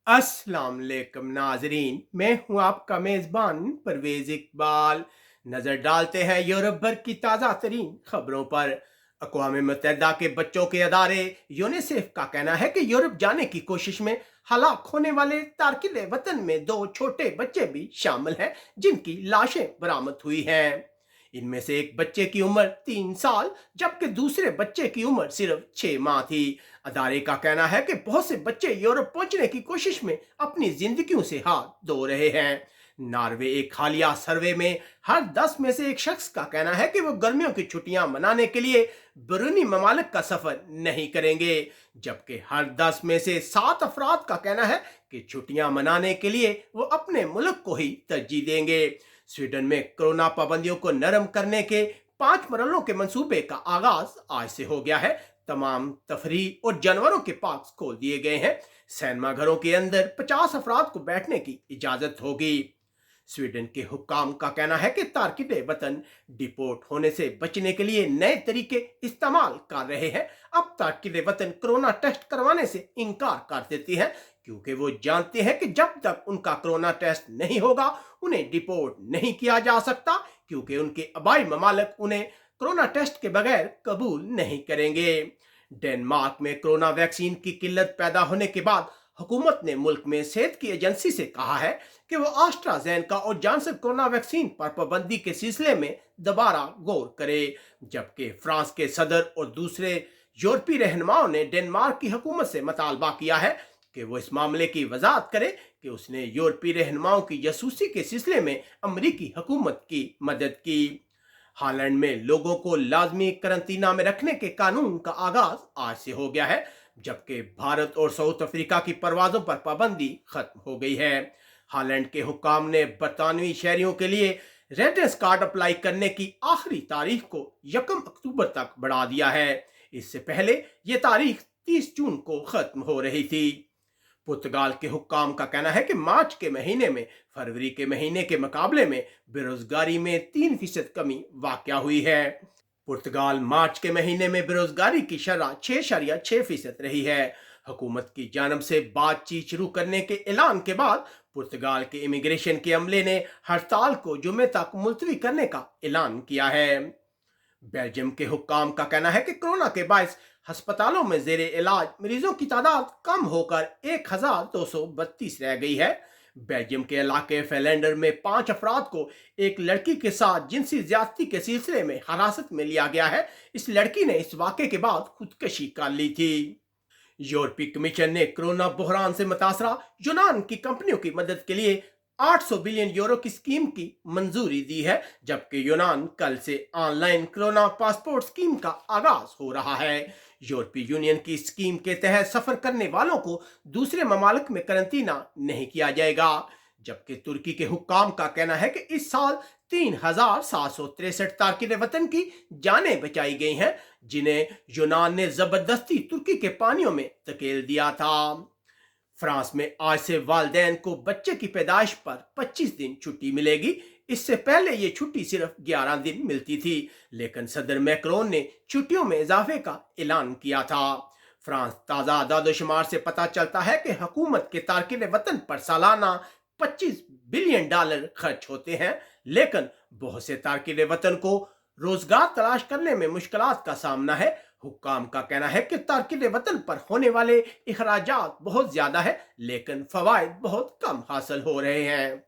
अस्सलाम वालेकुम नाजरीन, मैं हूं आपका मेज़बान परवेज़ इकबाल। नज़र डालते हैं यूरोप भर की ताज़ा तरीन खबरों पर। अक़वाम मुत्तहिदा के बच्चों के अदारे यूनिसेफ का कहना है कि यूरोप जाने की कोशिश में हलाक होने वाले तारकिन वतन में 2 छोटे बच्चे भी शामिल हैं, जिनकी लाशें बरामद हुई हैं। इनमें से एक बच्चे की उम्र 3 साल जबकि दूसरे बच्चे की उम्र सिर्फ 6 माह थी। अदारे का कहना है कि बहुत से बच्चे यूरोप पहुंचने की कोशिश में अपनी जिंदगियों से हाथ धो रहे हैं। नॉर्वे एक हालिया सर्वे में हर 10 में से एक शख्स का कहना है कि वो गर्मियों की छुट्टियां मनाने के लिए बैरूनी ममालिक का सफर नहीं करेंगे, जबकि हर 10 में से 7 अफराद का कहना है कि छुट्टियां मनाने के लिए वो अपने मुल्क को ही तरजीह देंगे। स्वीडन में कोरोना पाबंदियों को नरम करने के 5 मरहलों के मंसूबे का आगाज आज से हो गया है। तमाम तफरीह और जानवरों के पार्क खोल दिए गए हैं। सिनेमा घरों के अंदर 50 अफराद को बैठने की इजाजत होगी। स्वीडन के हुक्काम का कहना है कि तारकिन वतन डिपोर्ट होने से बचने के लिए नए तरीके इस्तेमाल कर रहे हैं। अब तारकिन वतन कोरोना टेस्ट करवाने से इनकार कर देती हैं, क्योंकि वो जानते हैं कि जब तक उनका कोरोना टेस्ट नहीं होगा उन्हें डिपोर्ट नहीं किया जा सकता, क्योंकि उनके आबाई ममालिक उन्हें कोरोना टेस्ट के बगैर कबूल नहीं करेंगे। डेनमार्क में कोरोना वैक्सीन की किल्लत पैदा होने के बाद हुकूमत ने मुल्क में सेहत की एजेंसी से कहा है कि वो एस्ट्राजेनेका और जॉनसन कोरोना वैक्सीन पर पाबंदी के सिलसिले में दोबारा गौर करे। जबकि फ्रांस के सदर और दूसरे यूरोपीय रहनुमाओं ने डेनमार्क की हुकूमत से मुतालबा किया है कि वो इस मामले की वजाहत करे कि उसने यूरोपीय रहनुमाओं की जासूसी के सिलसिले में अमरीकी हुकूमत की मदद की। हालैंड में लोगों को लाजमी करंतना में रखने के कानून का आगाज आज से हो गया है, जबकि भारत और साउथ अफ्रीका की परवाजों पर पाबंदी खत्म हो गई है। हालैंड के हुक्काम ने बरतानवी शहरियों के लिए रेजिडेंस कार्ड अप्लाई करने की आखिरी तारीख को 1 अक्टूबर तक बढ़ा दिया है। इससे पहले यह तारीख 30 जून को खत्म हो रही थी। पुर्तगाल के हुक्काम का कहना है कि मार्च के महीने में फरवरी के महीने के मुकाबले में बेरोजगारी में 3% कमी वाक़या हुई है। पुर्तगाल मार्च के महीने में बेरोजगारी की शरह 6.6% रही है। हुकूमत की जानब से बातचीत शुरू करने के ऐलान के बाद पुर्तगाल के इमिग्रेशन के अमले ने हड़ताल को जुमे तक मुलतवी करने का ऐलान किया है। बेल्जियम के हुक्काम का कहना है कि कोरोना के बायस अस्पतालों में जेर इलाज मरीजों की तादाद कम होकर 1232 रह गई है। बेल्जियम के इलाके फेलेंडर में 5 अफराद को एक लड़की के साथ जिनसी ज्यादती के सिलसिले में हिरासत में लिया गया है। इस लड़की ने इस वाक़े के बाद खुदकशी कर ली थी। यूरोपीय कमीशन ने कोरोना बहरान से मुतासरा यूनान की कंपनियों की मदद के लिए 800 बिलियन यूरो की स्कीम की मंजूरी दी है, जबकि यूनान कल से ऑनलाइन कोरोना पासपोर्ट स्कीम का आगाज हो रहा है। यूरोपीय यूनियन की स्कीम के तहत सफर करने वालों को दूसरे ममालिक में करंतना नहीं किया जाएगा, जबकि तुर्की के हुक्काम का कहना है कि इस साल 3763 तारकिन वतन की जानें बचाई गई हैं, जिन्हें यूनान ने जबरदस्ती तुर्की के पानियों में धकेल दिया था। फ्रांस में आज से वालिदैन को बच्चे की पैदाइश पर 25 दिन छुट्टी मिलेगी। इससे पहले ये छुट्टी सिर्फ 11 दिन मिलती थी, लेकिन सदर मैक्रोन ने छुट्टियों में इजाफे का ऐलान किया था। फ्रांस ताज़ा आदादोशुमार से पता चलता है कि हुकूमत के तारकिन वतन पर सालाना 25 बिलियन डॉलर खर्च होते हैं, लेकिन बहुत से तारकिन वतन को रोजगार तलाश करने में मुश्किलात का सामना है। हुक्काम का कहना है कि तारकिन वतन पर होने वाले अखराजात बहुत ज्यादा है, लेकिन फवायद बहुत कम हासिल हो रहे हैं।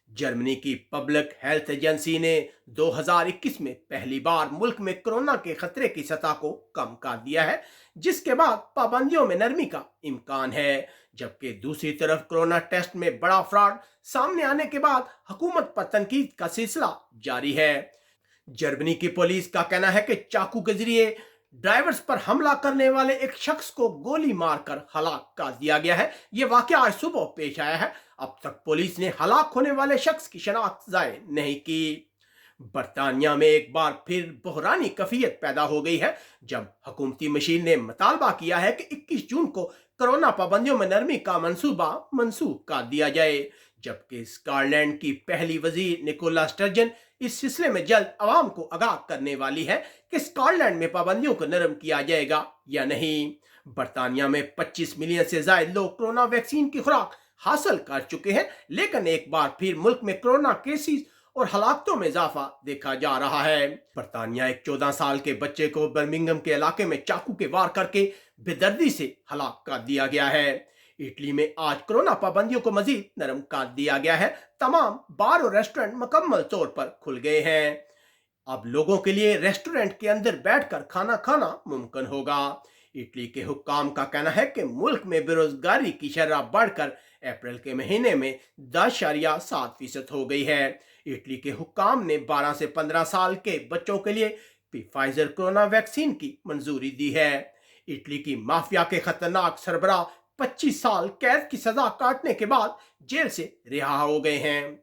जर्मनी की पब्लिक हेल्थ एजेंसी ने 2021 में पहली बार मुल्क में कोरोना के खतरे की सतह को कम कर दिया है, जिसके बाद पाबंदियों में नरमी का इम्कान है। जबकि दूसरी तरफ कोरोना टेस्ट में बड़ा फ्रॉड सामने आने के बाद हुकूमत पर तनकीद का सिलसिला जारी है। जर्मनी की पुलिस का कहना है कि चाकू के जरिए ड्राइवर्स पर हमला करने वाले एक शख्स को गोली मारकर हलाक कर दिया गया है। यह वाकया आज सुबह पेश आया है। अब तक पुलिस ने हलाक होने वाले शख्स की शनाख्त जाहिर नहीं की। बरतानिया में एक बार फिर बहरानी कफियत पैदा हो गई है, जब हुकूमती मशीन ने मुतालबा किया है कि 21 जून को कोरोना पाबंदियों में नरमी का मंसूबा मनसूख कर दिया जाए। जबकि स्कॉटलैंड की पहली वजीर निकोला स्टर्जन इस सिलसिले में जल्द अवाम को आगाह करने वाली है कि स्कॉटलैंड में पाबंदियों को नरम किया जाएगा या नहीं। बरतानिया में 25 मिलियन से ज्यादा लोग कोरोना वैक्सीन की खुराक हासिल कर चुके हैं, लेकिन एक बार फिर मुल्क में कोरोना केसेस और हलाकतों में इजाफा देखा जा रहा है। बरतानिया एक 14 साल के बच्चे को बर्मिंघम के इलाके में चाकू के वार करके बेदर्दी से हलाक कर दिया गया है। इटली में आज कोरोना पाबंदियों को मजीद नरम कर दिया गया है। तमाम बार और रेस्टोरेंट मुकम्मल तौर पर खुल गए हैं। अब लोगों के लिए रेस्टोरेंट के अंदर बैठकर खाना खाना मुमकिन होगा। इटली के हुक्काम का कहना है कि मुल्क में बेरोजगारी की शरह बढ़कर अप्रैल के महीने में 10.7% हो गई है। इटली के हुक्काम ने 12 से 15 साल के बच्चों के लिए फाइजर कोरोना वैक्सीन की मंजूरी दी है। इटली की माफिया के खतरनाक सरबराह 25 साल कैद की सजा काटने के बाद जेल से रिहा हो गए हैं।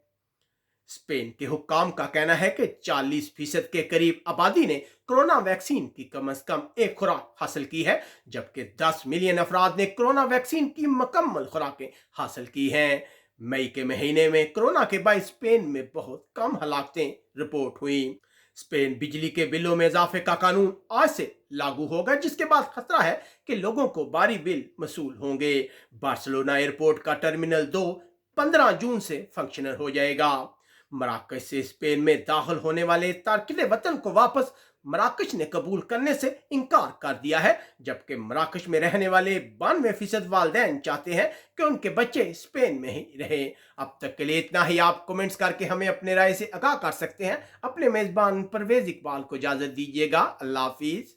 स्पेन के हुक्काम का कहना है कि 40% के करीब आबादी ने कोरोना वैक्सीन की कम से कम एक खुराक हासिल की है, जबकि 10 मिलियन अफराद ने कोरोना वैक्सीन की मुकम्मल खुराकें हासिल की हैं। मई के महीने में कोरोना के बायस स्पेन में बहुत कम हलाकतें रिपोर्ट हुई। स्पेन बिजली के बिलों में इजाफे का कानून आज से लागू होगा, जिसके बाद खतरा है कि लोगों को भारी बिल वसूल होंगे। बार्सिलोना एयरपोर्ट का टर्मिनल 2 15 जून से फंक्शनल हो जाएगा। मराकश से स्पेन में दाखिल होने वाले तारकिन वतन को वापस मराकश ने कबूल करने से इनकार कर दिया है, जबकि मराकश में रहने वाले 92% वालिदैन चाहते हैं कि उनके बच्चे स्पेन में ही रहे। अब तक के लिए इतना ही। आप कमेंट्स करके हमें अपने राय से आगाह कर सकते हैं। अपने मेजबान परवेज इकबाल को इजाजत दीजिएगा। अल्लाह हाफिज।